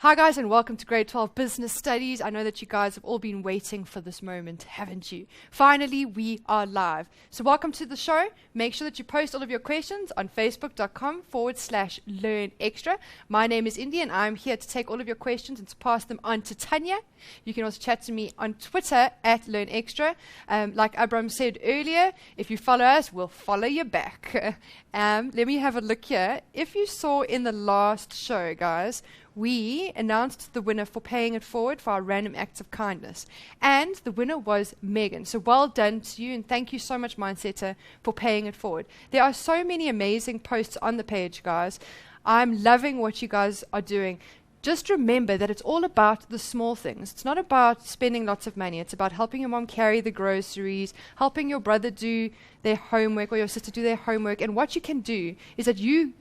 Hi guys, and welcome to Grade 12 Business Studies. I know that you guys have all been waiting for this moment, haven't you? Finally, we are live. So welcome to the show. Make sure that you post all of your questions on facebook.com/learnextra. My name is Indy, and I'm here to take all of your questions and to pass them on to Tanya. You can also chat to me on Twitter @learnextra. Like Abram said earlier, if you follow us, we'll follow you back. Let me have a look here. If you saw in the last show, guys, we announced the winner for paying it forward for our random acts of kindness. And the winner was Megan. So well done to you, and thank you so much, Mindsetter, for paying it forward. There are so many amazing posts on the page, guys. I'm loving what you guys are doing. Just remember that it's all about the small things. It's not about spending lots of money. It's about helping your mom carry the groceries, helping your brother do their homework or your sister do their homework. And what you can do is that you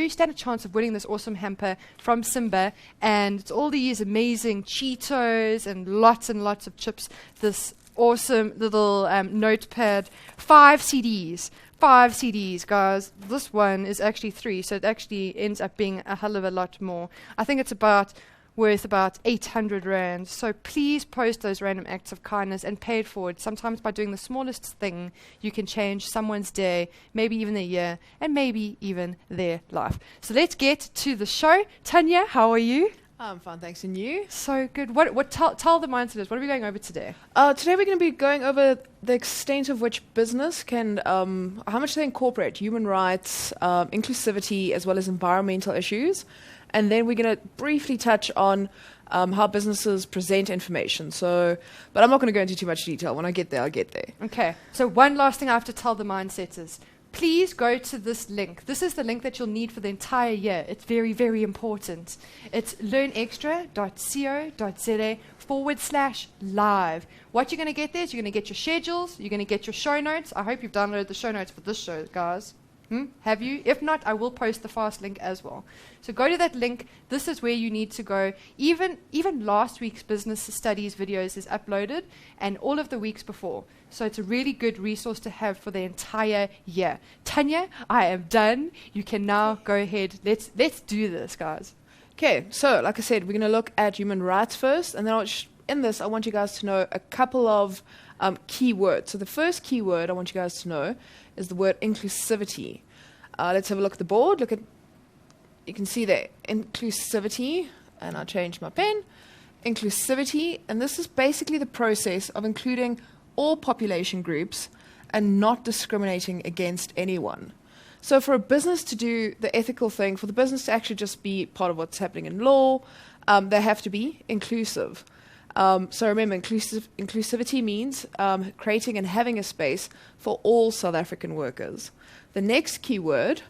stand a chance of winning this awesome hamper from Simba. And it's all these amazing Cheetos and lots of chips. This awesome little notepad. 5 CDs. 5 CDs, guys. This one is actually 3, so it actually ends up being a hell of a lot more. I think it's worth about 800 Rand. So please post those random acts of kindness and pay it forward. Sometimes by doing the smallest thing, you can change someone's day, maybe even their year, and maybe even their life. So let's get to the show. Tanya, how are you? I'm fine, thanks. And you? So good. Tell the mindsetters, what are we going over today? Today we're going to be going over the extent of which business can, how much they incorporate human rights, inclusivity, as well as environmental issues. And then we're going to briefly touch on how businesses present information. But I'm not going to go into too much detail. When I get there, I'll get there. Okay. So one last thing I have to tell the mindsetters. Please go to this link. This is the link that you'll need for the entire year. It's very, very important. It's learnextra.co.za/live. What you're going to get there is you're going to get your schedules, you're going to get your show notes. I hope you've downloaded the show notes for this show, guys. Have you? If not, I will post the fast link as well. So go to that link. This is where you need to go. Even last week's business studies videos is uploaded, and all of the weeks before. So it's a really good resource to have for the entire year. Tanya, I am done. You can now go ahead. Let's do this, guys. Okay, so like I said, we're going to look at human rights first, and then in this, I want you guys to know a couple of key words. So the first key word I want you guys to know is the word inclusivity. Let's have a look at the board. You can see there, inclusivity, and I'll change my pen. Inclusivity, and this is basically the process of including all population groups and not discriminating against anyone. So for a business to do the ethical thing, for the business to actually just be part of what's happening in law, they have to be inclusive. So remember, inclusivity means creating and having a space for all South African workers. The next key word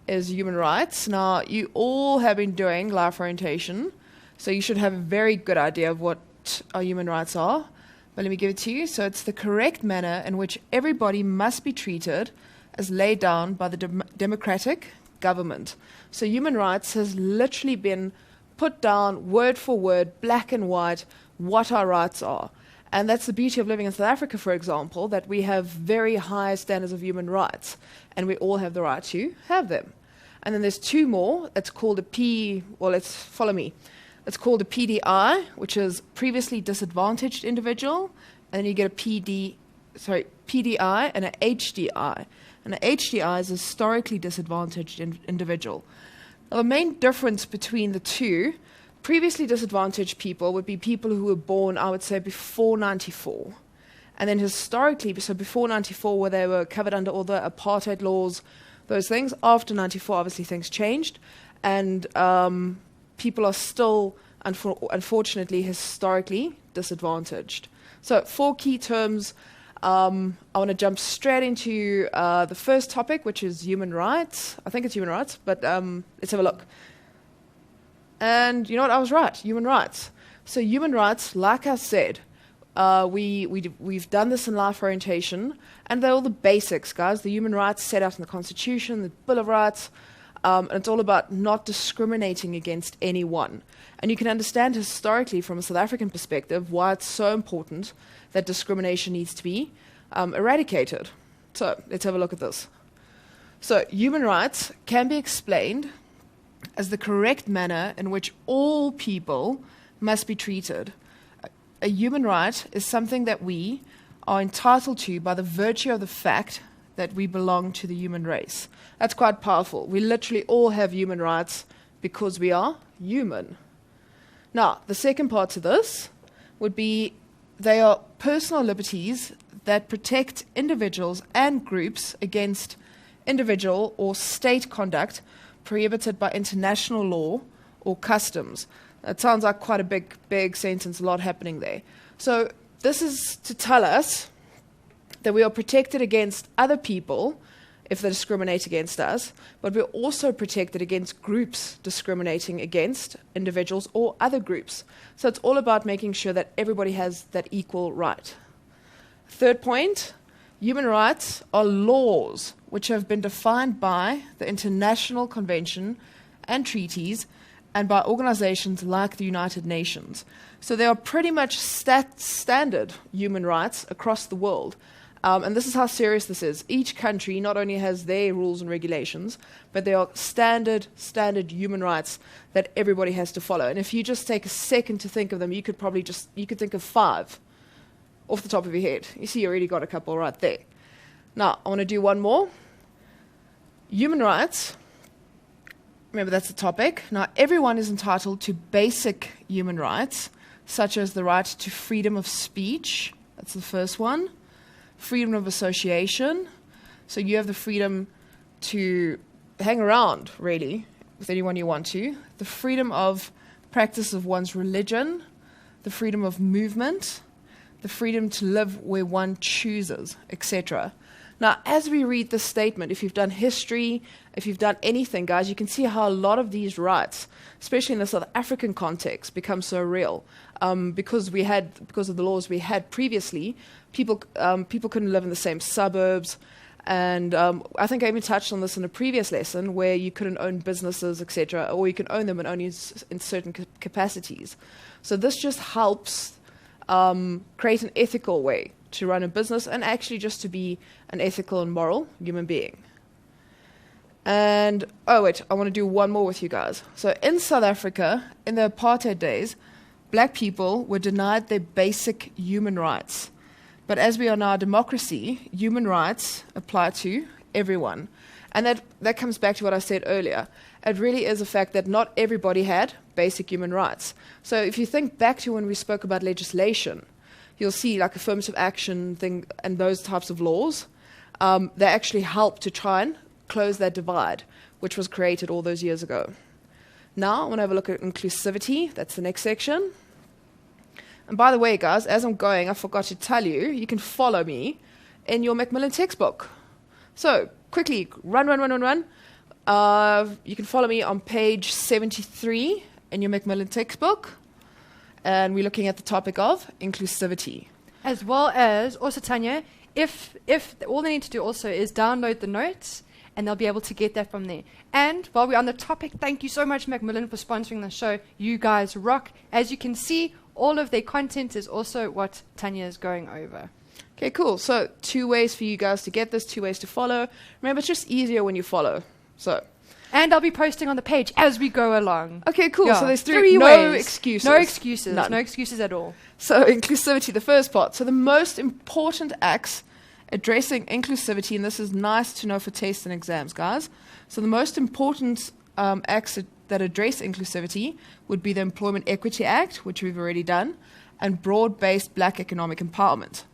is human rights. Now, you all have been doing life orientation, so you should have a very good idea of what our human rights are. But let me give it to you. So it's the correct manner in which everybody must be treated as laid down by the democratic government. So human rights has literally been put down word for word, black and white, what our rights are. And that's the beauty of living in South Africa, for example, that we have very high standards of human rights, and we all have the right to have them. And then there's 2 more. It's called follow me. It's called a PDI, which is previously disadvantaged individual, and then you get a PDI and an HDI. And an HDI is a historically disadvantaged individual. Now, the main difference between the two, previously disadvantaged people would be people who were born, I would say, before 94. And then historically, so before 94, where they were covered under all the apartheid laws, those things. After 94, obviously things changed. And people are still, unfortunately, historically disadvantaged. So 4 key terms. I want to jump straight into the first topic, which is human rights. I think it's human rights, but let's have a look. And you know what? I was right. Human rights. So human rights, like I said, we've done this in life orientation, and they're all the basics, guys. The human rights set out in the Constitution, the Bill of Rights, and it's all about not discriminating against anyone. And you can understand historically, from a South African perspective, why it's so important that discrimination needs to be eradicated. So let's have a look at this. So human rights can be explained as the correct manner in which all people must be treated. A human right is something that we are entitled to by the virtue of the fact that we belong to the human race. That's quite powerful. We literally all have human rights because we are human. Now, the second part to this would be they are personal liberties that protect individuals and groups against individual or state conduct prohibited by international law or customs. That sounds like quite a big sentence, a lot happening there. So this is to tell us that we are protected against other people if they discriminate against us, but we're also protected against groups discriminating against individuals or other groups. So it's all about making sure that everybody has that equal right. Third point, human rights are laws which have been defined by the International Convention and treaties and by organizations like the United Nations. So they are pretty much standard human rights across the world. And this is how serious this is. Each country not only has their rules and regulations, but they are standard human rights that everybody has to follow. And if you just take a second to think of them, you could think of 5 off the top of your head. You see, you already got a couple right there. Now, I want to do one more. Human rights. Remember, that's the topic. Now, everyone is entitled to basic human rights, such as the right to freedom of speech. That's the first one. Freedom of association. So you have the freedom to hang around, really, with anyone you want to. The freedom of practice of one's religion. The freedom of movement. The freedom to live where one chooses, etc. Now, as we read this statement, if you've done history, if you've done anything, guys, you can see how a lot of these rights, especially in the South African context, become so real. Because of the laws we had previously, people couldn't live in the same suburbs. And I think I even touched on this in a previous lesson where you couldn't own businesses, etc., or you can own them and only in certain capacities. So this just helps create an ethical way to run a business and actually just to be an ethical and moral human being. And, I want to do one more with you guys. So in South Africa, in the apartheid days, black people were denied their basic human rights. But as we are now a democracy, human rights apply to everyone. And that comes back to what I said earlier. It really is a fact that not everybody had basic human rights. So if you think back to when we spoke about legislation, you'll see like affirmative action thing and those types of laws, they actually help to try and close that divide, which was created all those years ago. Now, I want to have a look at inclusivity. That's the next section. And by the way, guys, as I'm going, I forgot to tell you, you can follow me in your Macmillan textbook. So, quickly, run. You can follow me on page 73 in your Macmillan textbook. And we're looking at the topic of inclusivity. As well as, also Tanya, if all they need to do also is download the notes, and they'll be able to get that from there. And while we're on the topic, thank you so much, Macmillan, for sponsoring the show. You guys rock. As you can see, all of their content is also what Tanya is going over. Okay, cool. So 2 ways for you guys to get this, 2 ways to follow. Remember, it's just easier when you follow. And I'll be posting on the page as we go along. Okay, cool. Yeah. So there's 3 ways. No excuses. No excuses. None. No excuses at all. So inclusivity, the first part. So the most important acts addressing inclusivity, and this is nice to know for tests and exams, guys. So the most important acts that address inclusivity would be the Employment Equity Act, which we've already done, and broad-based black economic empowerment.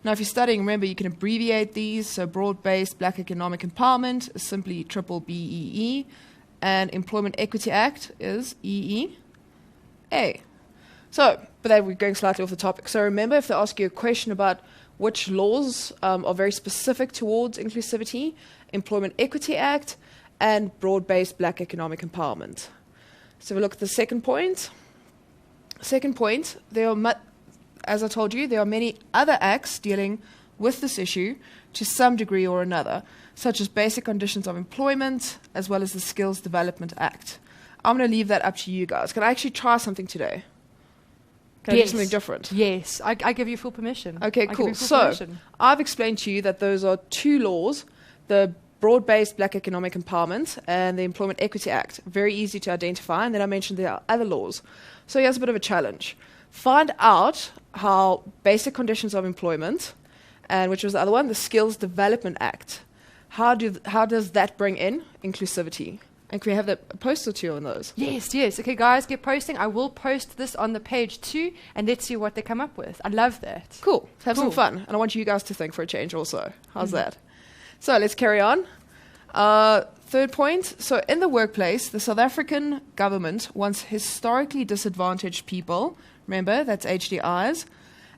Now, if you're studying, remember, you can abbreviate these. So broad-based black economic empowerment is simply BBEE, and Employment Equity Act is EEA. So, but then we're going slightly off the topic. So remember, if they ask you a question about which laws are very specific towards inclusivity, Employment Equity Act, and broad-based black economic empowerment. So we look at the second point. Second point, as I told you, there are many other acts dealing with this issue to some degree or another, such as basic conditions of employment, as well as the Skills Development Act. I'm going to leave that up to you guys. Can I actually try something today? Can I do something different? Yes, I give you full permission. Okay, cool. So I've explained to you that those are 2 laws, the broad-based Black economic empowerment and the Employment Equity Act. Very easy to identify. And then I mentioned there are other laws. So here's a bit of a challenge. Find out how basic conditions of employment, and which was the other one, the Skills Development Act. How does that bring in inclusivity? And can we have a post or two on those? Yes. Okay, guys, get posting. I will post this on the page too, and let's see what they come up with. I love that. Cool. Have some fun. And I want you guys to think for a change also. How's that? So let's carry on. Third point. So in the workplace, the South African government wants historically disadvantaged people, remember, that's HDIs,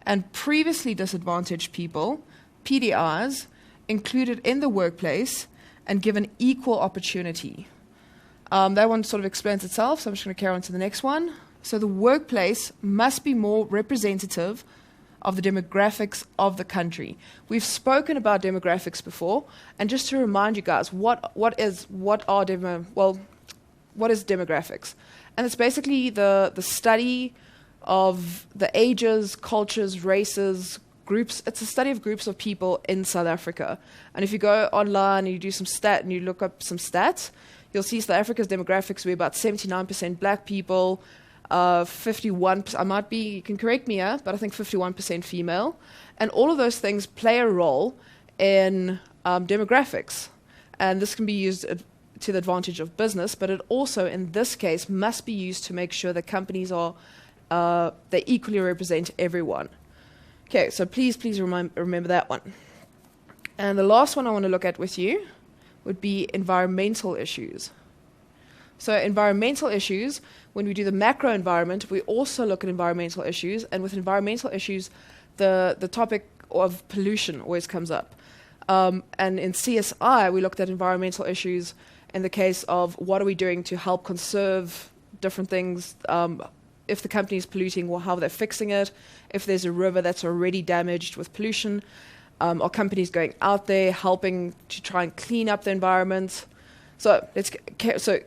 and previously disadvantaged people, PDIs, included in the workplace and given equal opportunity. That one sort of explains itself, so I'm just going to carry on to the next one. So the workplace must be more representative of the demographics of the country. We've spoken about demographics before, and just to remind you guys, what is demographics? And it's basically the study of the ages, cultures, races, groups. It's a study of groups of people in South Africa. And if you go online and you do some and you look up some stats, you'll see South Africa's demographics. We're about 79% black people, 51%, you can correct me here, but I think 51% female. And all of those things play a role in demographics. And this can be used to the advantage of business, but it also, in this case, must be used to make sure that companies they equally represent everyone. Okay, so please remember that one. And the last one I want to look at with you would be environmental issues. So environmental issues, when we do the macro environment, we also look at environmental issues. And with environmental issues, the topic of pollution always comes up. And in CSI, we looked at environmental issues in the case of what are we doing to help conserve different things. If the company is polluting, well, how they're fixing it. If there's a river that's already damaged with pollution, are companies going out there helping to try and clean up the environment? So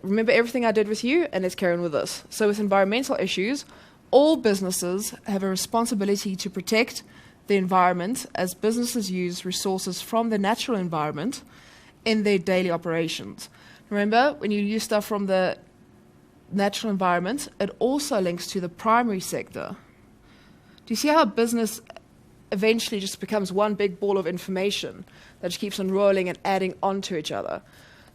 remember everything I did with you, and let's carry on with this. So with environmental issues, all businesses have a responsibility to protect the environment as businesses use resources from the natural environment in their daily operations. Remember, when you use stuff from the natural environment, it also links to the primary sector. Do you see how business eventually just becomes one big ball of information that just keeps on rolling and adding on to each other?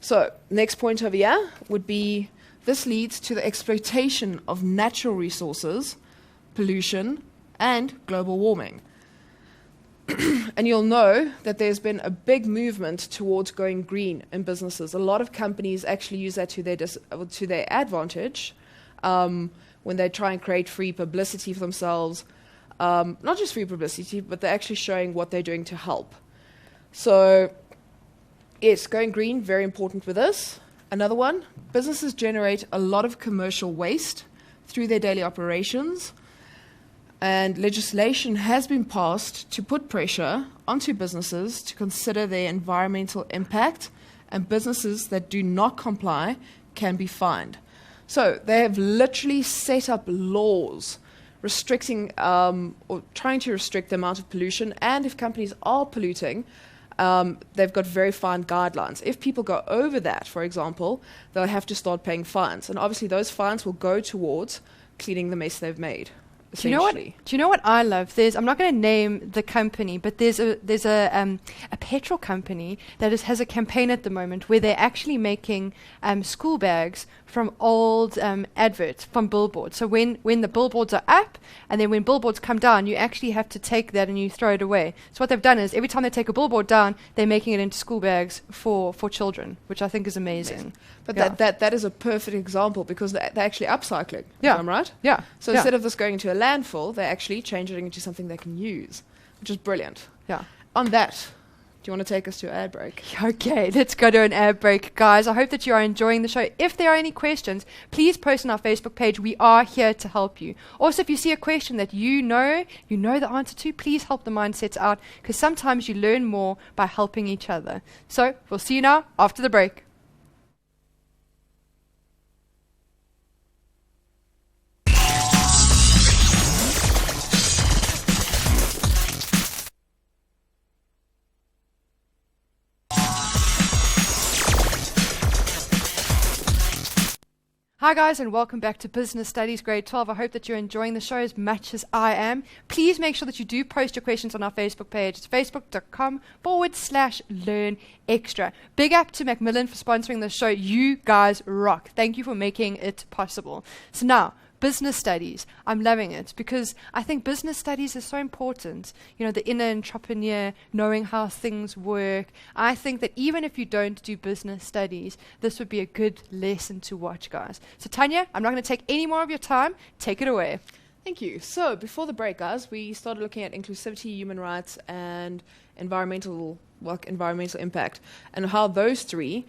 So next point over here would be this leads to the exploitation of natural resources, pollution, and global warming. And you'll know that there's been a big movement towards going green in businesses. A lot of companies actually use that to their advantage when they try and create free publicity for themselves. Not just free publicity, but they're actually showing what they're doing to help. So yes, going green, very important with this. Another one, businesses generate a lot of commercial waste through their daily operations. And legislation has been passed to put pressure onto businesses to consider their environmental impact, and businesses that do not comply can be fined. So they have literally set up laws restricting or trying to restrict the amount of pollution, and if companies are polluting, they've got very fine guidelines. If people go over that, for example, they'll have to start paying fines, and obviously those fines will go towards cleaning the mess they've made. Do you know what I love? I'm not going to name the company, but there's a petrol company that has a campaign at the moment where they're actually making school bags from old adverts from billboards. So when the billboards are up, and then when billboards come down, you actually have to take that and you throw it away. So what they've done is every time they take a billboard down, they're making it into school bags for children, which I think is amazing. But that is a perfect example because they're actually upcycling. Yeah. If I'm right? Yeah. So instead of this going into a landfill, they're actually changing it into something they can use, which is brilliant. Yeah. On that, do you want to take us to an ad break? Okay, let's go to an ad break, guys. I hope that you are enjoying the show. If there are any questions, please post on our Facebook page. We are here to help you. Also, if you see a question that you know the answer to, please help the mindsets out, because sometimes you learn more by helping each other. So we'll see you now after the break. Hi guys, and welcome back to Business Studies Grade 12. I hope that you're enjoying the show as much as I am. Please make sure that you do post your questions on our Facebook page. It's facebook.com/learn extra. Big up to Macmillan for sponsoring the show. You guys rock. Thank you for making it possible. So now, business studies. I'm loving it because I think business studies is so important. You know, the inner entrepreneur, knowing how things work. I think that even if you don't do business studies, this would be a good lesson to watch, guys. So Tanya, I'm not going to take any more of your time. Take it away. Thank you. So before the break, guys, we started looking at inclusivity, human rights, and environmental impact, and how those three,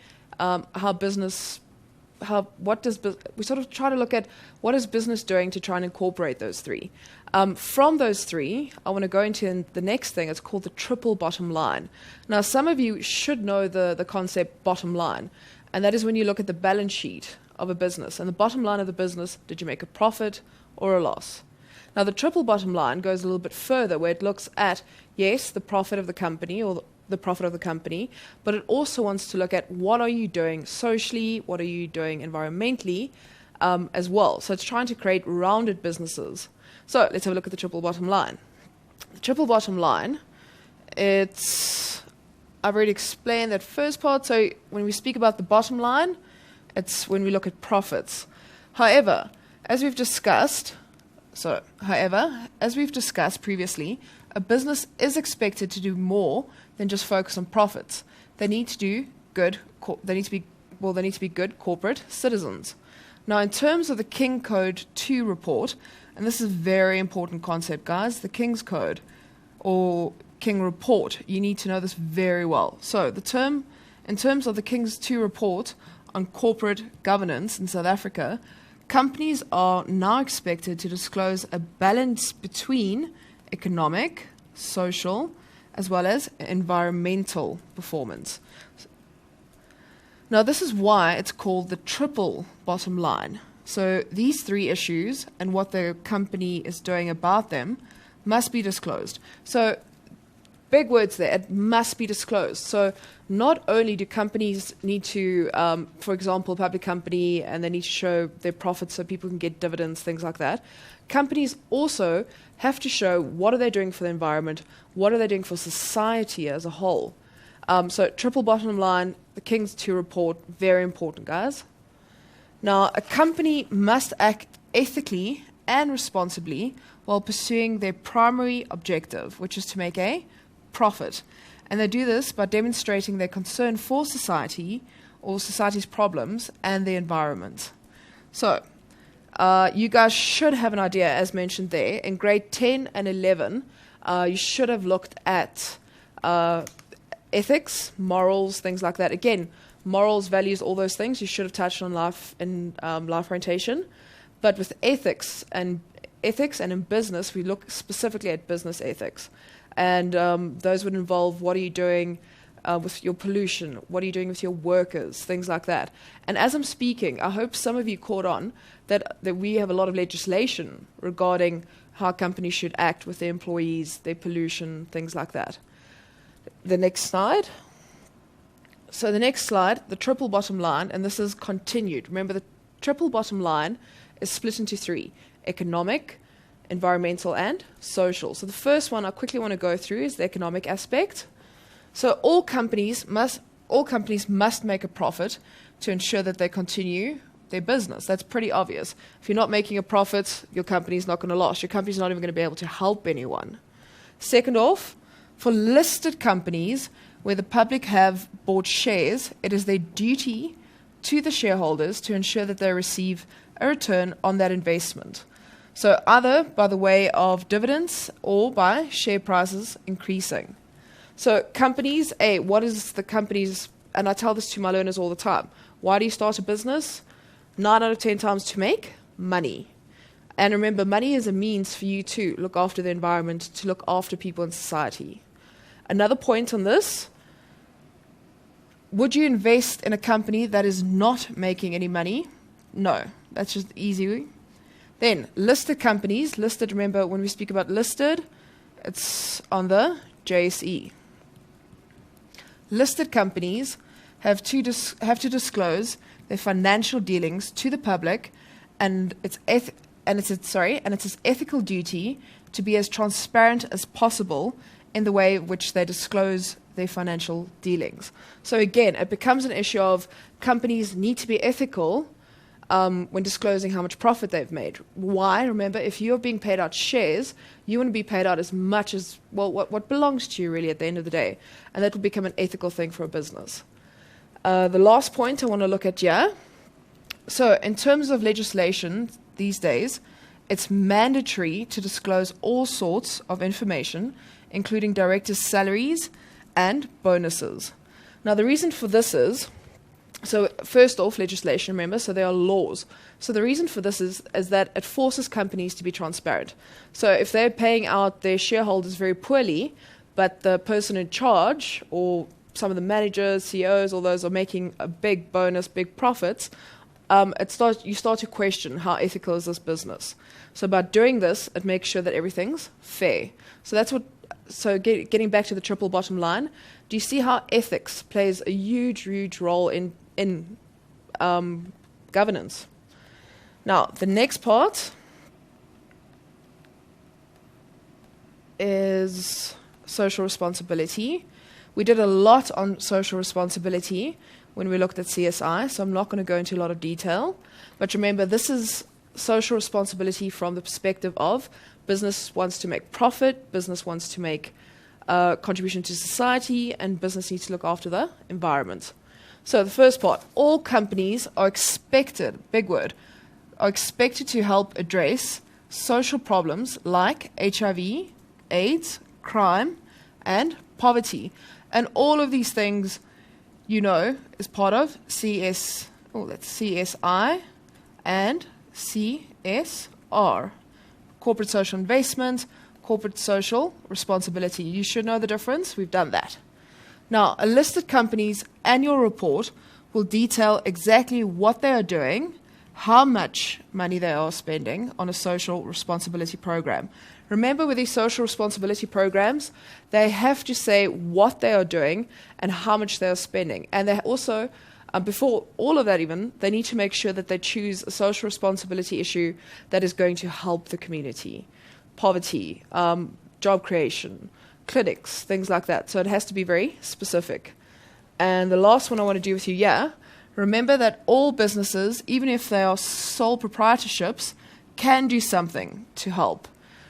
we sort of try to look at what is business doing to try and incorporate those three. From those three, I want to go into the next thing. It's called the triple bottom line. Now, some of you should know the concept bottom line, and that is when you look at the balance sheet of a business. And the bottom line of the business, did you make a profit or a loss? Now, the triple bottom line goes a little bit further, where it looks at, yes, the profit of the company or the profit of the company, but it also wants to look at what are you doing socially, what are you doing environmentally as well. So it's trying to create rounded businesses. So let's have a look at the triple bottom line. The triple bottom line, I've already explained that first part. So when we speak about the bottom line, it's when we look at profits. However, as we've discussed previously, a business is expected to do more than just focus on profits. They need to be good corporate citizens. Now, in terms of the King Code 2 report, and this is a very important concept, guys, the King's Code or King Report, you need to know this very well. So in terms of the King's 2 report on corporate governance in South Africa, companies are now expected to disclose a balance between economic, social, as well as environmental performance. Now, this is why it's called the triple bottom line. So these three issues and what the company is doing about them must be disclosed. So big words there, it must be disclosed. So not only do companies need to, for example, a public company, and they need to show their profits so people can get dividends, things like that, companies also have to show what are they doing for the environment, what are they doing for society as a whole. So triple bottom line, the King's 2 report, very important, guys. Now, a company must act ethically and responsibly while pursuing their primary objective, which is to make a profit. And they do this by demonstrating their concern for society or society's problems and the environment. So, you guys should have an idea, as mentioned there. In grade 10 and 11, you should have looked at ethics, morals, things like that. Again, morals, values, all those things, you should have touched on life orientation. But with ethics and in business, we look specifically at business ethics. And those would involve what are you doing with your pollution, what are you doing with your workers, things like that. And as I'm speaking, I hope some of you caught on that we have a lot of legislation regarding how companies should act with their employees, their pollution, things like that. The next slide. So the next slide, the triple bottom line, and this is continued. Remember, the triple bottom line is split into three: economic, environmental, and social. So the first one I quickly want to go through is the economic aspect. So all companies must make a profit to ensure that they continue their business. That's pretty obvious. If you're not making a profit, your company's not going to last. Your company's not even going to be able to help anyone. Second off, for listed companies where the public have bought shares, it is their duty to the shareholders to ensure that they receive a return on that investment. So either by the way of dividends or by share prices increasing. So companies, what is the company's, and I tell this to my learners all the time, why do you start a business? 9 out of 10 times to make money. And remember, money is a means for you to look after the environment, to look after people in society. Another point on this, would you invest in a company that is not making any money? No, that's just easy. Then, listed companies. Listed, remember, when we speak about listed, it's on the JSE. Listed companies have to disclose their financial dealings to the public, and it's its ethical duty to be as transparent as possible in the way in which they disclose their financial dealings. So again, it becomes an issue of companies need to be ethical when disclosing how much profit they've made. Why? Remember, if you're being paid out shares, you want to be paid out as much as, well, what belongs to you really at the end of the day. And that will become an ethical thing for a business. The last point I want to look at here. So in terms of legislation these days, it's mandatory to disclose all sorts of information, including directors' salaries and bonuses. Now, the reason for this is, so first off, legislation, remember, so there are laws. So the reason for this is that it forces companies to be transparent. So if they're paying out their shareholders very poorly, but the person in charge, or some of the managers, CEOs, all those are making a big bonus, big profits, you start to question how ethical is this business. So by doing this, it makes sure that everything's fair. So that's what. So getting back to the triple bottom line, do you see how ethics plays a huge, huge role in governance? Now, the next part is social responsibility. We did a lot on social responsibility when we looked at CSI, so I'm not going to go into a lot of detail. But remember, this is social responsibility from the perspective of business wants to make profit, business wants to make contribution to society, and business needs to look after the environment. So the first part, all companies are expected, big word, are expected to help address social problems like HIV, AIDS, crime, and poverty. And all of these things, you know, is part of CSI and CSR. Corporate social investment, corporate social responsibility. You should know the difference. We've done that. Now, a listed company's annual report will detail exactly what they are doing, how much money they are spending on a social responsibility program. Remember, with these social responsibility programs, they have to say what they are doing and how much they are spending. And they also, before all of that even, they need to make sure that they choose a social responsibility issue that is going to help the community. Poverty, job creation, clinics, things like that. So it has to be very specific. And the last one I want to do with you, remember that all businesses, even if they are sole proprietorships, can do something to help.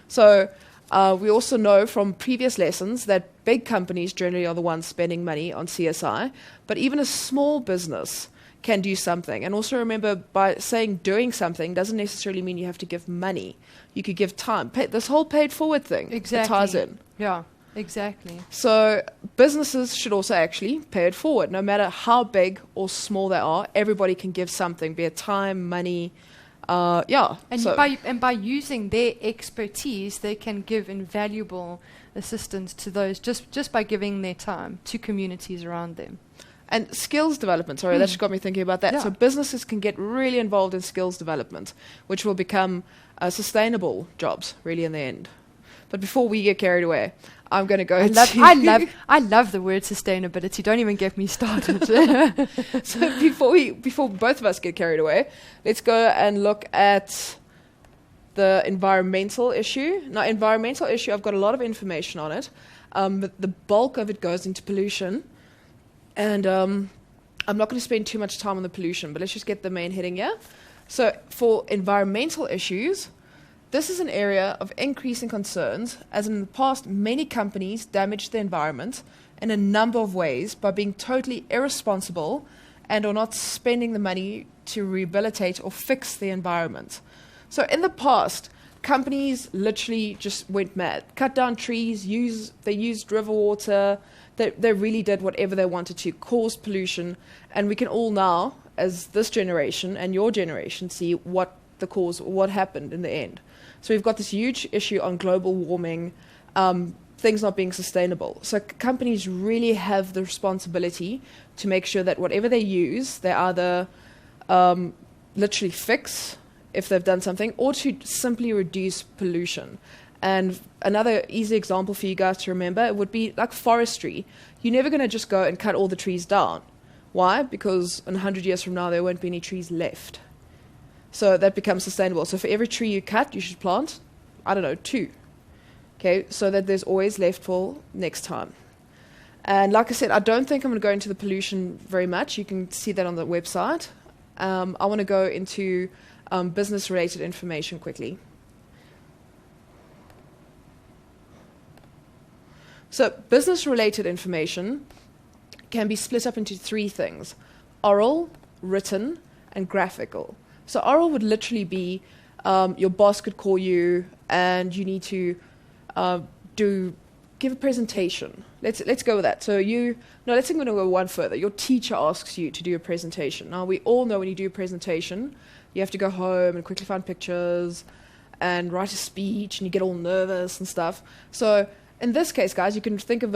So we also know from previous lessons that big companies generally are the ones spending money on CSI, but even a small business can do something. And also remember, by saying doing something doesn't necessarily mean you have to give money. You could give time. This whole paid forward thing, exactly. It ties in. Yeah, exactly. So businesses should also actually pay it forward. No matter how big or small they are, everybody can give something, be it time, money. And by using their expertise, they can give invaluable assistance to those just by giving their time to communities around them. And skills development, that just got me thinking about that. Yeah. So businesses can get really involved in skills development, which will become sustainable jobs, really, in the end. But before we get carried away, I'm going to go I love the word sustainability. Don't even get me started. So before both of us get carried away, let's go and look at the environmental issue. Now, environmental issue, I've got a lot of information on it, but the bulk of it goes into pollution. And I'm not going to spend too much time on the pollution, but let's just get the main heading here. So for environmental issues, this is an area of increasing concerns, as in the past, many companies damaged the environment in a number of ways by being totally irresponsible and or not spending the money to rehabilitate or fix the environment. So in the past, companies literally just went mad, cut down trees, they used river water, they really did whatever they wanted to, cause pollution, and we can all now, as this generation and your generation, see what the cause, what happened in the end. So we've got this huge issue on global warming, things not being sustainable. So companies really have the responsibility to make sure that whatever they use, they either literally fix if they've done something, or to simply reduce pollution. And another easy example for you guys to remember would be like forestry. You're never going to just go and cut all the trees down. Why? Because in 100 years from now, there won't be any trees left. So that becomes sustainable. So for every tree you cut, you should plant, 2. Okay, so that there's always left for next time. And like I said, I don't think I'm going to go into the pollution very much. You can see that on the website. I want to go into business-related information quickly. So business-related information can be split up into 3 things: oral, written, and graphical. So oral would literally be your boss could call you and you need to give a presentation. Let's go with that. So let's think we're going to go one further. Your teacher asks you to do a presentation. Now we all know when you do a presentation, you have to go home and quickly find pictures and write a speech, and you get all nervous and stuff. So in this case, guys, you can think of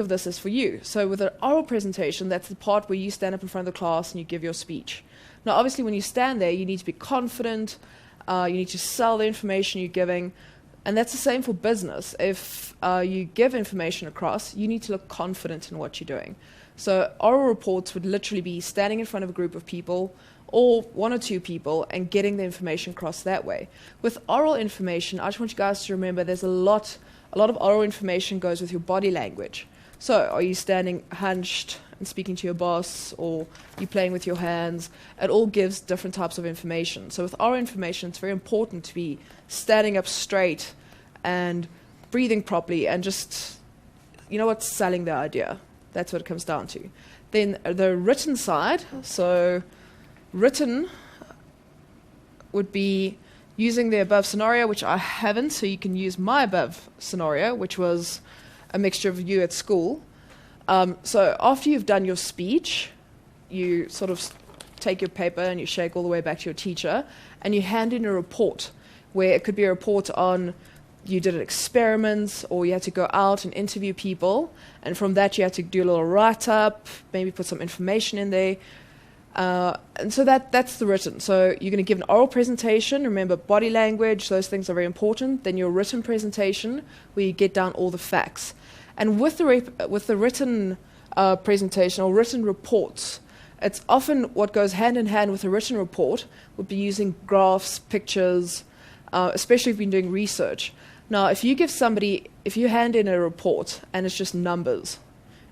this as for you. So with an oral presentation, that's the part where you stand up in front of the class and you give your speech. Now, obviously, when you stand there, you need to be confident. You need to sell the information you're giving. And that's the same for business. If you give information across, you need to look confident in what you're doing. So oral reports would literally be standing in front of a group of people, or 1 or 2 people, and getting the information across that way. With oral information, I just want you guys to remember there's a lot of oral information goes with your body language. So are you standing hunched and speaking to your boss, or you playing with your hands? It all gives different types of information. So with oral information, it's very important to be standing up straight and breathing properly and just, selling the idea. That's what it comes down to. Then the written side, so written would be using the above scenario, which I haven't, so you can use my above scenario, which was a mixture of you at school. So after you've done your speech, you sort of take your paper and you shake all the way back to your teacher, and you hand in a report, where it could be a report on you did an experiment, or you had to go out and interview people, and from that you had to do a little write-up, maybe put some information in there. And so that's the written. So you're going to give an oral presentation. Remember, body language, those things are very important. Then your written presentation, where you get down all the facts. And with the written presentation or written reports, it's often what goes hand in hand with a written report would be using graphs, pictures, especially if you've been doing research. Now, if you hand in a report and it's just numbers,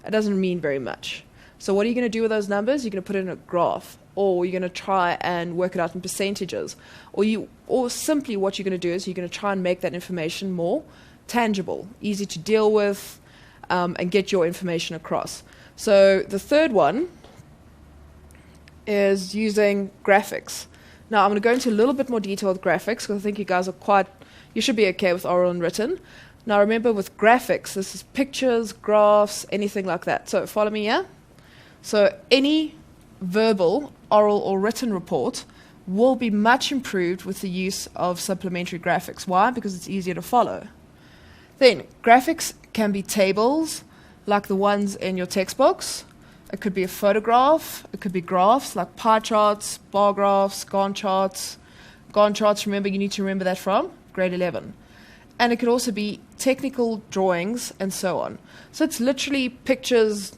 it doesn't mean very much. So what are you going to do with those numbers? You're going to put it in a graph, or you're going to try and work it out in percentages. Or simply what you're going to do is you're going to try and make that information more tangible, easy to deal with, and get your information across. So the third one is using graphics. Now, I'm going to go into a little bit more detail with graphics, because I think you guys you should be okay with oral and written. Now, remember, with graphics, this is pictures, graphs, anything like that. So follow me here. So any verbal, oral, or written report will be much improved with the use of supplementary graphics. Why? Because it's easier to follow. Then, graphics can be tables, like the ones in your textbooks. It could be a photograph. It could be graphs, like pie charts, bar graphs, Gantt charts. Gantt charts, remember, you need to remember that from grade 11. And it could also be technical drawings and so on. So it's literally pictures.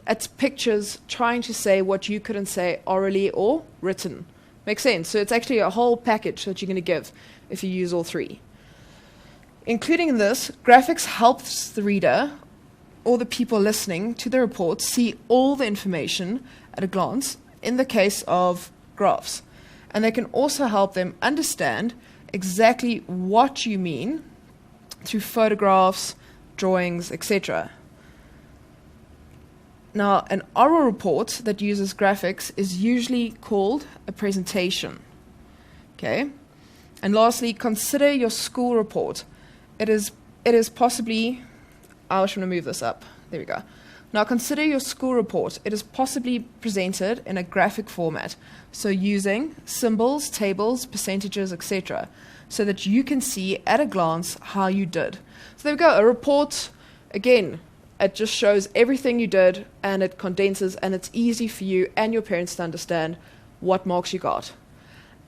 It's pictures trying to say what you couldn't say orally or written. Makes sense? So it's actually a whole package that you're going to give if you use all 3. Including in this, graphics helps the reader or the people listening to the report see all the information at a glance in the case of graphs. And they can also help them understand exactly what you mean through photographs, drawings, etc. Now, an oral report that uses graphics is usually called a presentation. Okay? And lastly, consider your school report. It is possibly, I should move this up. There we go. Now, consider your school report. It is possibly presented in a graphic format, so using symbols, tables, percentages, etc., so that you can see at a glance how you did. So there we go. A report, again, it just shows everything you did, and it condenses, and it's easy for you and your parents to understand what marks you got.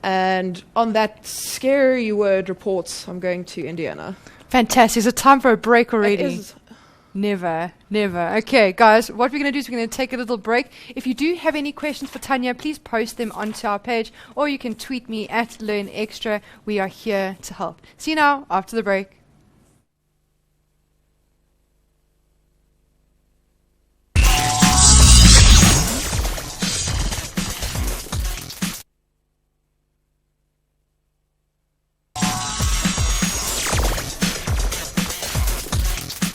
And on that scary word, reports, I'm going to Indiana. Fantastic. It's time for a break already. Never, never. Okay, guys, what we're going to do is we're going to take a little break. If you do have any questions for Tanya, please post them onto our page, or you can tweet me at Learn Extra. We are here to help. See you now after the break.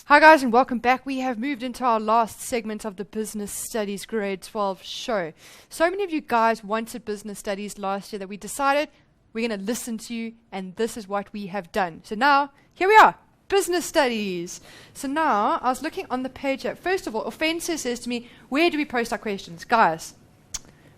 Hi guys, and welcome back. We have moved into our last segment of the Business Studies Grade 12 show. So many of you guys wanted business studies last year that we decided we're going to listen to you, and this is what we have done. So now, here we are, business studies. So now, I was looking on the page. First of all, Offensive says to me, where do we post our questions? Guys,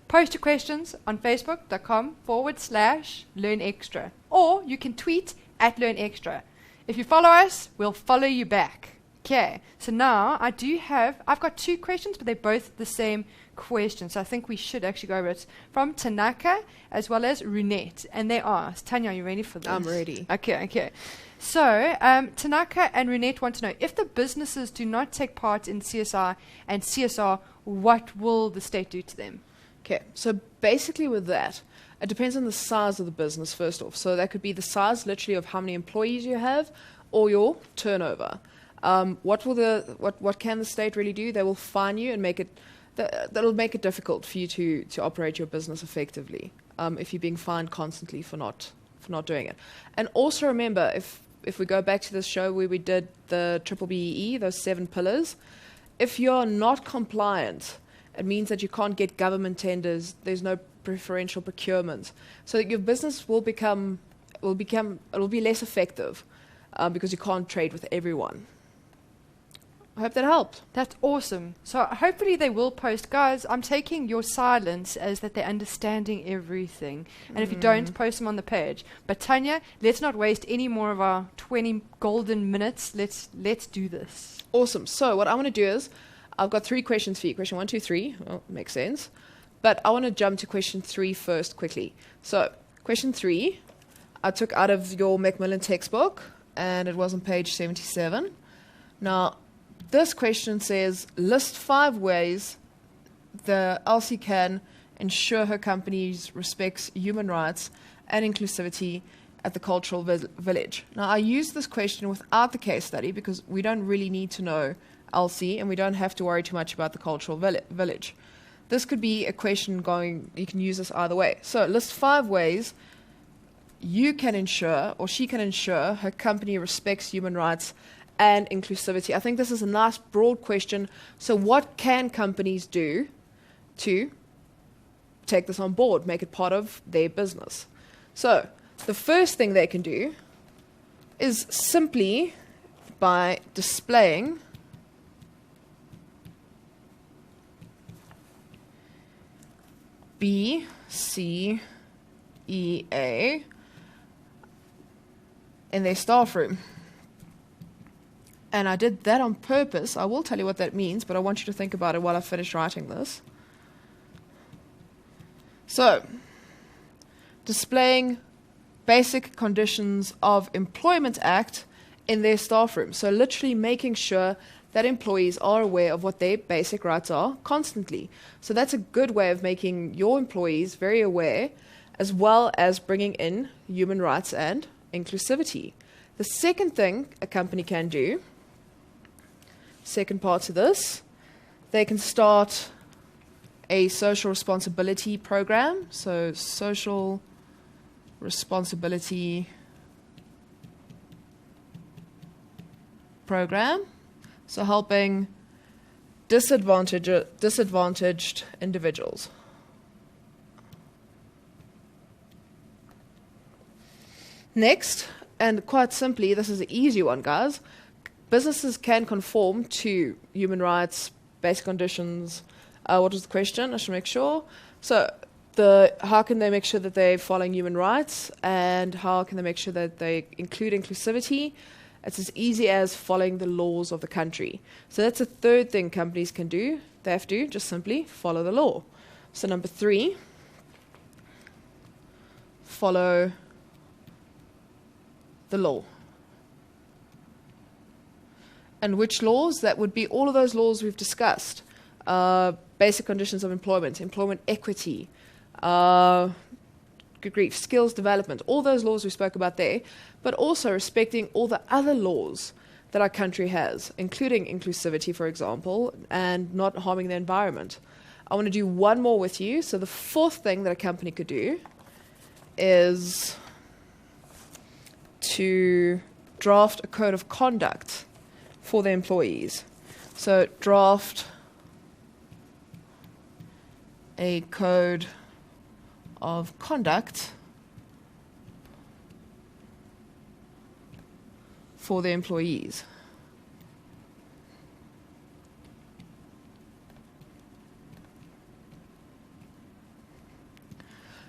post your questions on facebook.com/Learn Extra. Or you can tweet at Learn Extra. If you follow us, we'll follow you back. Okay, so now I've got two questions, but they're both the same question. So I think we should actually go over it from Tanaka as well as Runette. And they ask, Tanya, are you ready for this? I'm ready. Okay. So Tanaka and Runette want to know, if the businesses do not take part in CSR and CSR, what will the state do to them? Okay, so basically with that, it depends on the size of the business, first off. So that could be the size, literally, of how many employees you have or your turnover. What can the state really do? They will fine you and that'll make it difficult for you to operate your business effectively if you're being fined constantly for not doing it. And also remember, if we go back to this show where we did the triple BEE, those 7 pillars, if you're not compliant, it means that you can't get government tenders. There's no preferential procurement, so that your business will be less effective because you can't trade with everyone. I hope that helped. That's awesome. So hopefully they will post. Guys, I'm taking your silence as that they're understanding everything. And if you don't, post them on the page. But Tanya, let's not waste any more of our 20 golden minutes. Let's do this. Awesome. So what I want to do is, I've got 3 questions for you. Question 1, 2, 3. Well, makes sense. But I want to jump to question 3 first quickly. So question 3, I took out of your Macmillan textbook, and it was on page 77. Now, this question says, list 5 ways the LC can ensure her company respects human rights and inclusivity at the cultural village. Now, I use this question without the case study because we don't really need to know LC, and we don't have to worry too much about the cultural village. This could be a question you can use this either way. So list 5 ways you can ensure, or she can ensure, her company respects human rights and inclusivity. I think this is a nice broad question. So what can companies do to take this on board, make it part of their business? So the first thing they can do is simply by displaying BCEA in their staff room. And I did that on purpose. I will tell you what that means, but I want you to think about it while I finish writing this. So, displaying basic conditions of Employment Act in their staff room. So literally making sure that employees are aware of what their basic rights are constantly. So that's a good way of making your employees very aware, as well as bringing in human rights and inclusivity. The second thing a company can do, second part to this, they can start a social responsibility program. So social responsibility program. So helping disadvantaged individuals. Next, and quite simply, this is an easy one, guys. Businesses can conform to human rights, basic conditions. What was the question? I should make sure. So, how can they make sure that they're following human rights, and how can they make sure that they include inclusivity? It's as easy as following the laws of the country. So that's a third thing companies can do. They have to just simply follow the law. So number 3, follow the law. And which laws? That would be all of those laws we've discussed. Basic conditions of employment, employment equity, good grief, skills development, all those laws we spoke about there, but also respecting all the other laws that our country has, including inclusivity, for example, and not harming the environment. I want to do one more with you. So the fourth thing that a company could do is to draft a code of conduct for their employees. So draft a code of conduct for their employees.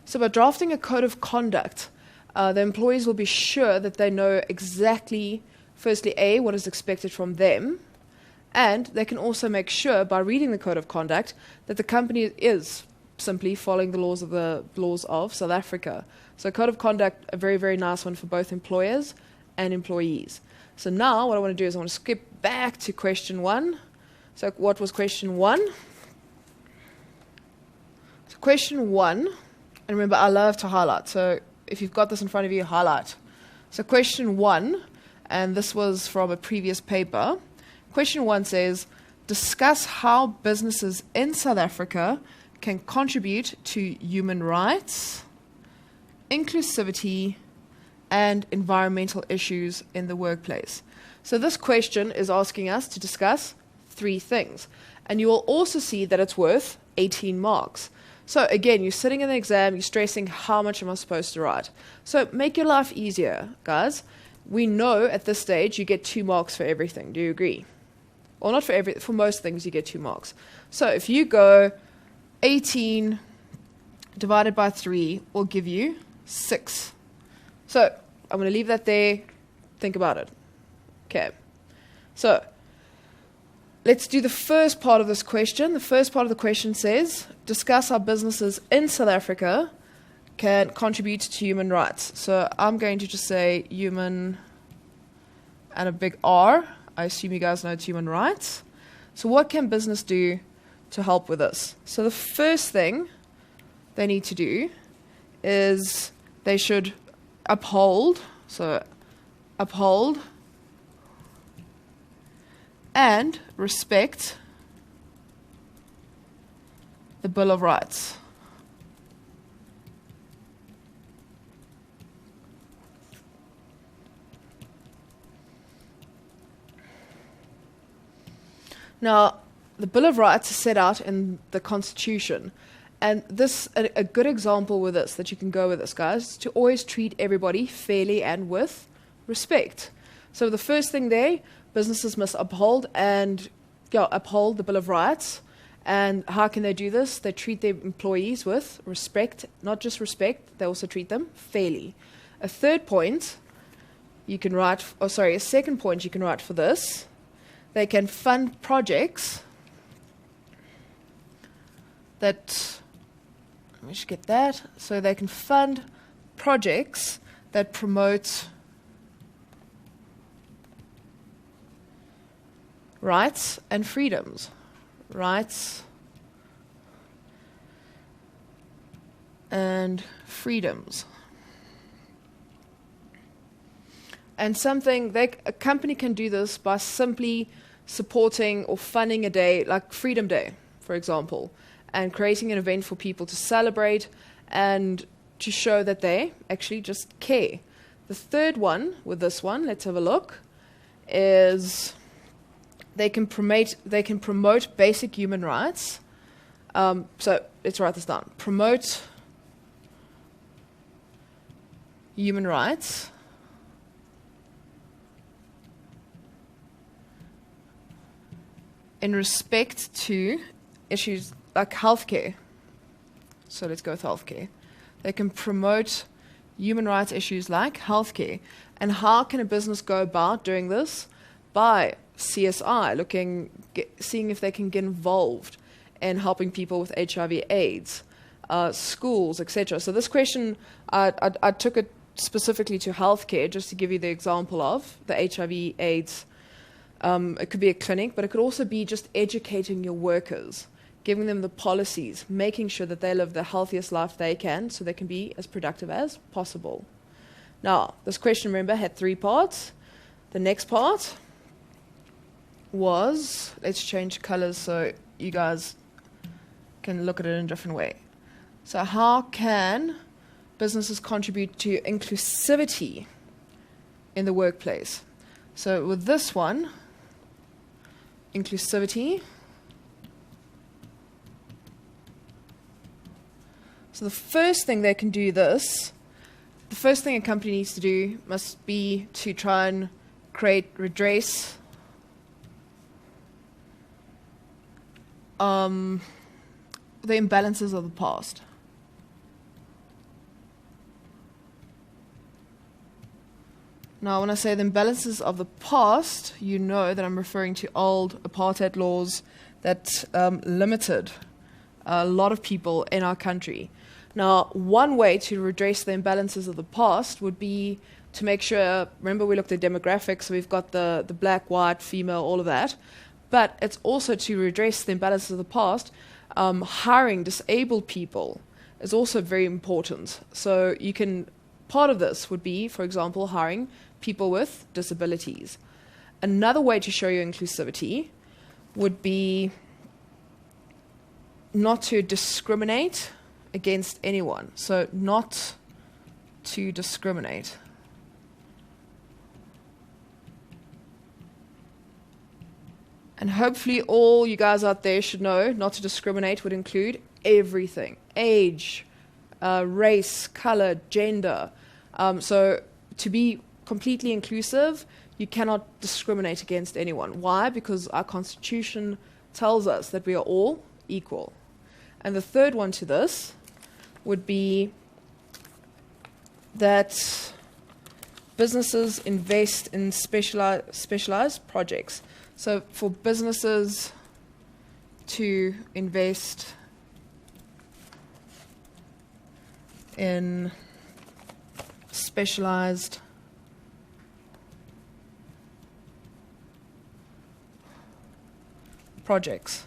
So by drafting a code of conduct, the employees will be sure that they know exactly, firstly, A, what is expected from them, and they can also make sure by reading the code of conduct that the company is simply following the laws of South Africa. So code of conduct, a very, very nice one for both employers and employees. So now what I want to do is I want to skip back to question 1. So what was question 1? So question 1, and remember I love to highlight, so if you've got this in front of you, highlight. So question 1, and this was from a previous paper. Question 1 says, discuss how businesses in South Africa can contribute to human rights, inclusivity, and environmental issues in the workplace. So this question is asking us to discuss 3 things. And you will also see that it's worth 18 marks. So again, you're sitting in the exam, you're stressing how much am I supposed to write. So make your life easier, guys. We know at this stage you get 2 marks for everything. Do you agree? Or not for for most things you get 2 marks. So if you go 18 divided by 3 will give you 6. So I'm going to leave that there. Think about it. Okay. So let's do the first part of this question. The first part of the question says, discuss how businesses in South Africa can contribute to human rights. So I'm going to just say human and a big R. I assume you guys know it's human rights. So what can business do to help with this? So the first thing they need to do is they should uphold and respect the Bill of Rights. Now, the Bill of Rights is set out in the Constitution. And this, a good example with this, that you can go with this, guys, is to always treat everybody fairly and with respect. So the first thing there, businesses must uphold the Bill of Rights. And how can they do this? They treat their employees with respect, not just respect, they also treat them fairly. A second point you can write for this, they can fund projects that, let me just get that, so they can fund projects that promote rights and freedoms. Rights and freedoms. And a company can do this by simply supporting or funding a day like Freedom Day, for example, and creating an event for people to celebrate and to show that they actually just care. The third one with this one, let's have a look, is they can promote basic human rights. So let's write this down. Promote human rights in respect to issues like healthcare. So let's go with healthcare. They can promote human rights issues like healthcare. And how can a business go about doing this? By CSI, seeing if they can get involved in helping people with HIV/AIDS, schools, etc. So this question, I took it specifically to healthcare, just to give you the example of the HIV/AIDS It could be a clinic, but it could also be just educating your workers, giving them the policies, making sure that they live the healthiest life they can so they can be as productive as possible. Now, this question, remember, had 3 parts. The next part was, let's change colors so you guys can look at it in a different way. So how can businesses contribute to inclusivity in the workplace? So with this one, inclusivity. So the first thing they can do this, the first thing a company needs to do must be to try and redress the imbalances of the past. Now, when I say the imbalances of the past, you know that I'm referring to old apartheid laws that limited a lot of people in our country. Now, one way to redress the imbalances of the past would be to make sure, remember we looked at demographics, so we've got the black, white, female, all of that, but it's also to redress the imbalances of the past. Hiring disabled people is also very important. So you can, part of this would be, for example, hiring people with disabilities. Another way to show your inclusivity would be not to discriminate against anyone. So not to discriminate. And hopefully all you guys out there should know not to discriminate would include everything. Age, race, color, gender. So to be completely inclusive, you cannot discriminate against anyone. Why? Because our Constitution tells us that we are all equal. And the third one to this would be that businesses invest in specialized projects. So for businesses to invest in specialized projects.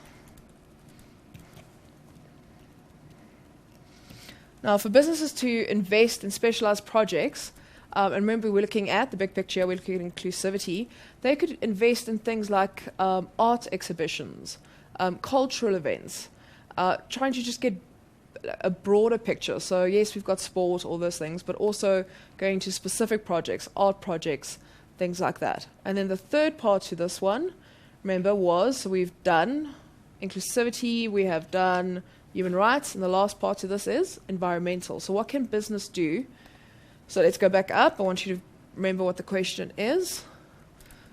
Now, for businesses to invest in specialized projects, and remember we're looking at the big picture, we're looking at inclusivity, they could invest in things like art exhibitions, cultural events, trying to just get a broader picture. So yes, we've got sport, all those things, but also going to specific projects, art projects, things like that. And then the third part to this one, remember, was, so we've done inclusivity, we have done human rights, and the last part to this is environmental. So what can business do? So let's go back up. I want you to remember what the question is.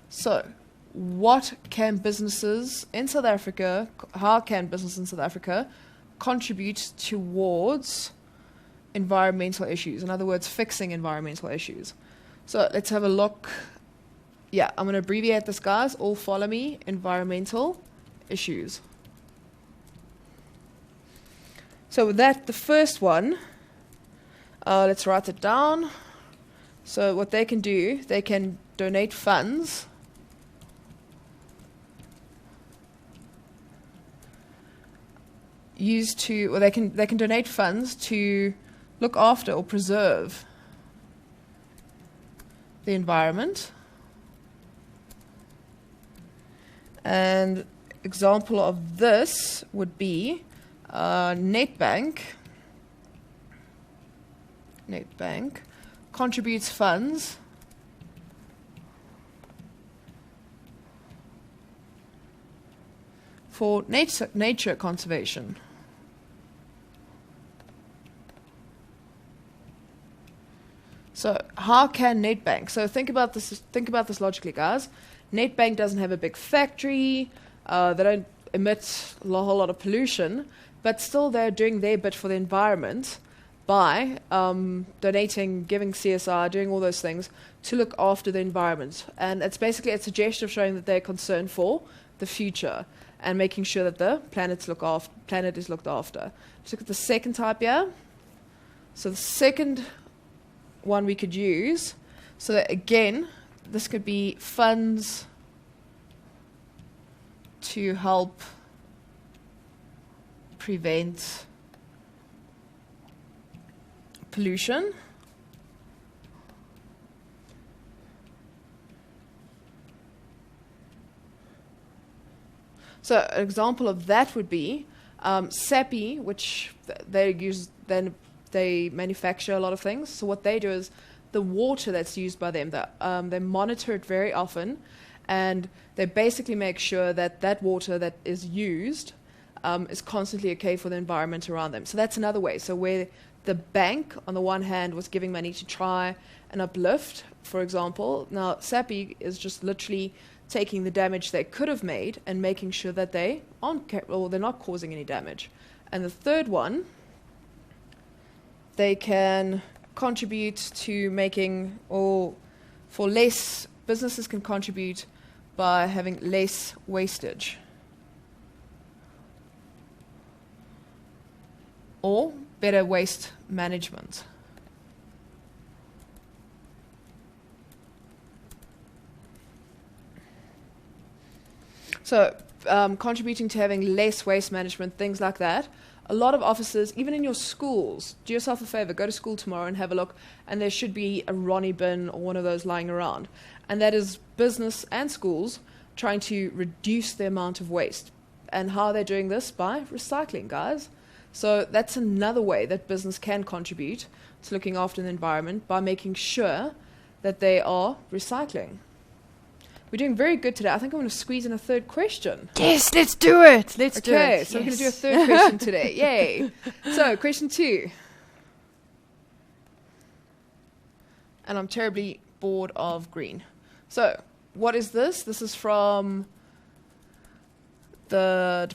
So what can businesses in South Africa, how can businesses in South Africa contribute towards environmental issues? In other words, fixing environmental issues. So let's have a look. Yeah, I'm going to abbreviate this, guys. All follow me. Environmental issues. So with that, the first one, let's write it down. So what they can do, they can donate funds used to, or they can donate funds to look after or preserve the environment. And example of this would be Nedbank contributes funds for nature conservation. So how can Nedbank? So think about this logically, guys. Nedbank doesn't have a big factory. They don't emit a whole lot of pollution, but still they're doing their bit for the environment by donating, giving CSR, doing all those things to look after the environment. And it's basically a suggestion of showing that they're concerned for the future and making sure that the planet is looked after. Let's look at the second type here. So the second one we could use, so that again, this could be funds to help prevent pollution. So an example of that would be SAPI, which they use, then they manufacture a lot of things. So what they do is the water that's used by them, they monitor it very often, and they basically make sure that that water that is used is constantly okay for the environment around them. So that's another way. So where the bank, on the one hand, was giving money to try and uplift, for example, now SAPI is just literally taking the damage they could have made and making sure that they're not causing any damage. And the third one, they can contribute to making, or for less, businesses can contribute by having less wastage. Or better waste management. So contributing to having less waste management, things like that. A lot of offices, even in your schools, do yourself a favor, go to school tomorrow and have a look, and there should be a Ronnie bin or one of those lying around. And that is business and schools trying to reduce the amount of waste. And how they're doing this? By recycling, guys. So that's another way that business can contribute to looking after the environment, by making sure that they are recycling. We're doing very good today. I think I'm going to squeeze in a third question. Yes, let's do it. Let's do it. Okay, so we're going to do a third question today. Yay. So, question 2. And I'm terribly bored of green. So, what is this? This is from the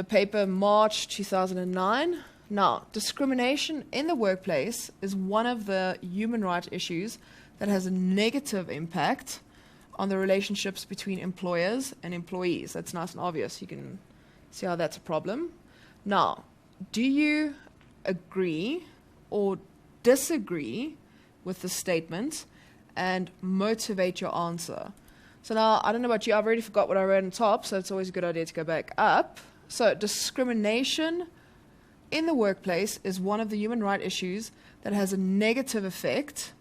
paper March 2009. Now, discrimination in the workplace is one of the human rights issues that has a negative impact on the relationships between employers and employees. That's nice and obvious. You can see how that's a problem. Now, do you agree or disagree with the statement, and motivate your answer? So now, I don't know about you, I've already forgot what I read on top, so it's always a good idea to go back up. So, discrimination in the workplace is one of the human rights issues that has a negative effect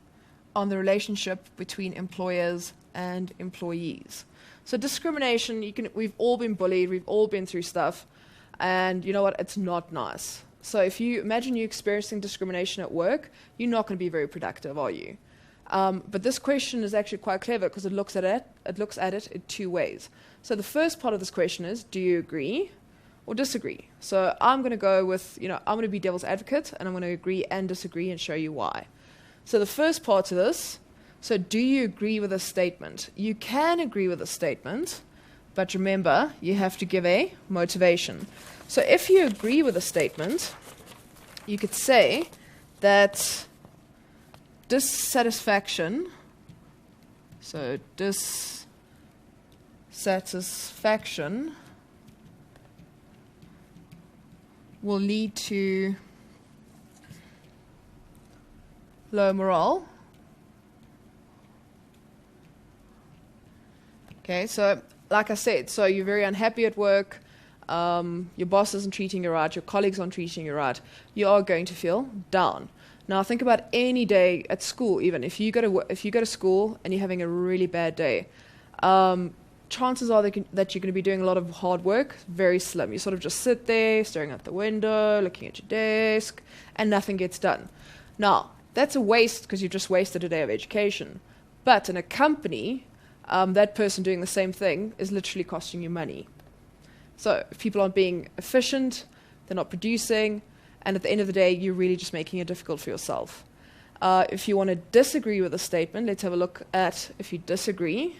on the relationship between employers and employees. So discrimination, we've all been bullied, we've all been through stuff, and you know what, it's not nice. So if you imagine you experiencing discrimination at work, you're not going to be very productive, are you? But this question is actually quite clever, because it looks at it in 2 ways. So the first part of this question is, do you agree or disagree? So I'm going to go with, I'm going to be devil's advocate, and I'm going to agree and disagree and show you why. So the first part of this, so do you agree with a statement? You can agree with a statement, but remember, you have to give a motivation. So if you agree with a statement, you could say that dissatisfaction, so dissatisfaction will lead to low morale. Okay, so like I said, so you're very unhappy at work, your boss isn't treating you right, your colleagues aren't treating you right, you are going to feel down. Now think about any day at school. Even if you go to school and you're having a really bad day, chances are that you're going to be doing a lot of hard work. Very slim. You sort of just sit there, staring out the window, looking at your desk, and nothing gets done. Now that's a waste, because you've just wasted a day of education. But in a company, that person doing the same thing is literally costing you money. So if people aren't being efficient, they're not producing, and at the end of the day, you're really just making it difficult for yourself. If you want to disagree with a statement, let's have a look at if you disagree.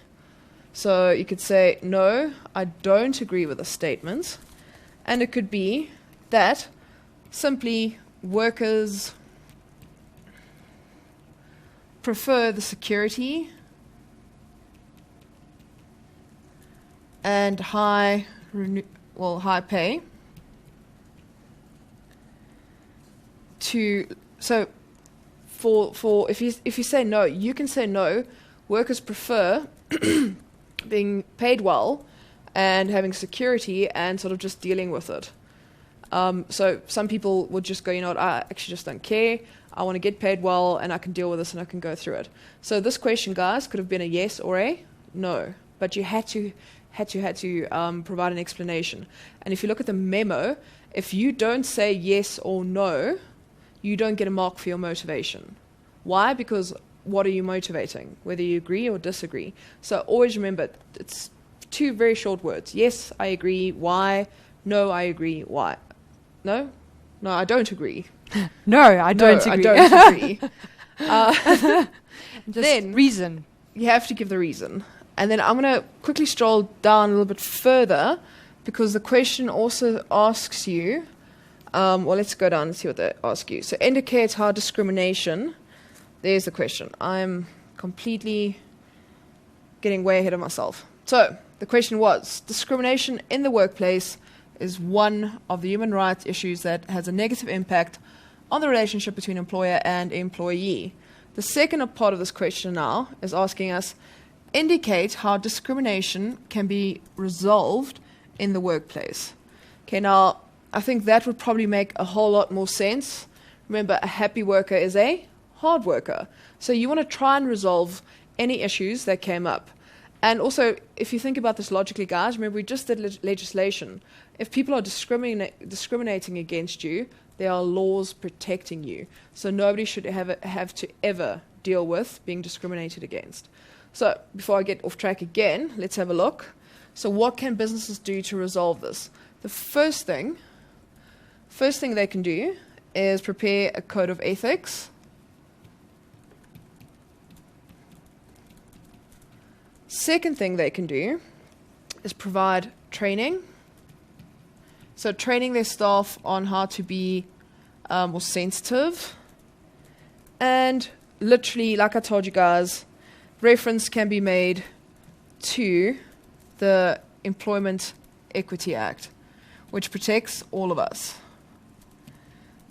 So you could say, no, I don't agree with a statement. And it could be that simply workers prefer the security and high pay if you say no, you can say no. Workers prefer being paid well and having security and sort of just dealing with it. So some people would just go, you know what, I actually just don't care. I want to get paid well, and I can deal with this, and I can go through it. So this question, guys, could have been a yes or a no, but you had to provide an explanation. And if you look at the memo, if you don't say yes or no, you don't get a mark for your motivation. Why? Because what are you motivating? Whether you agree or disagree. So always remember, it's 2 very short words. Yes, I agree. Why? No, I agree. Why? No? No, I don't agree. No, I don't agree. I don't agree. Then reason. You have to give the reason. And then I'm going to quickly stroll down a little bit further, because the question also asks you, well, let's go down and see what they ask you. So indicate how discrimination, there's the question. I'm completely getting way ahead of myself. So the question was, discrimination in the workplace is one of the human rights issues that has a negative impact on the relationship between employer and employee. The second part of this question now is asking us, indicate how discrimination can be resolved in the workplace. Okay, now I think that would probably make a whole lot more sense. Remember, a happy worker is a hard worker. So you want to try and resolve any issues that came up. And also, if you think about this logically, guys, remember we just did legislation. If people are discriminating against you, there are laws protecting you. So nobody should have to ever deal with being discriminated against. So before I get off track again, let's have a look. So what can businesses do to resolve this? The first thing they can do is prepare a code of ethics. Second thing they can do is provide training. So training their staff on how to be more sensitive. And literally, like I told you guys, reference can be made to the Employment Equity Act, which protects all of us.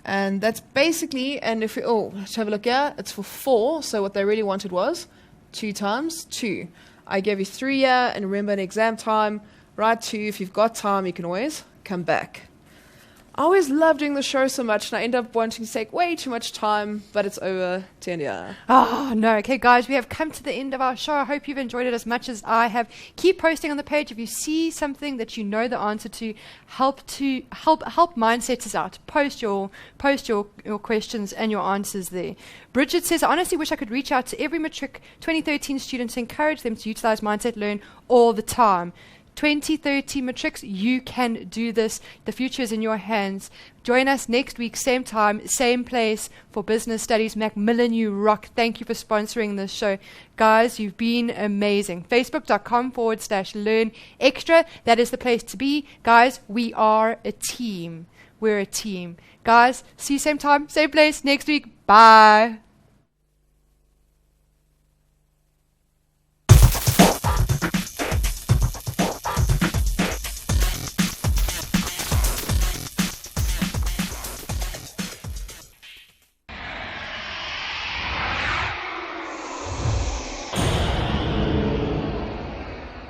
And that's basically, and if we, let's have a look here, it's for 4, so what they really wanted was 2 times 2. I gave you 3 here, and remember in exam time, write 2. If you've got time, you can always come back. I always love doing the show so much, and I end up wanting to take way too much time, but it's over 10 years. Oh, no. Okay, guys, we have come to the end of our show. I hope you've enjoyed it as much as I have. Keep posting on the page if you see something that you know the answer to. Help mindsetters out. Post your questions and your answers there. Bridget says, I honestly wish I could reach out to every Matric 2013 student to encourage them to utilize Mindset Learn all the time. 2030 Matrix, you can do this. The future is in your hands. Join us next week, same time, same place for Business Studies. Macmillan, you rock. Thank you for sponsoring this show. Guys, you've been amazing. Facebook.com/Learn Extra. That is the place to be. Guys, we are a team. We're a team. Guys, see you same time, same place next week. Bye.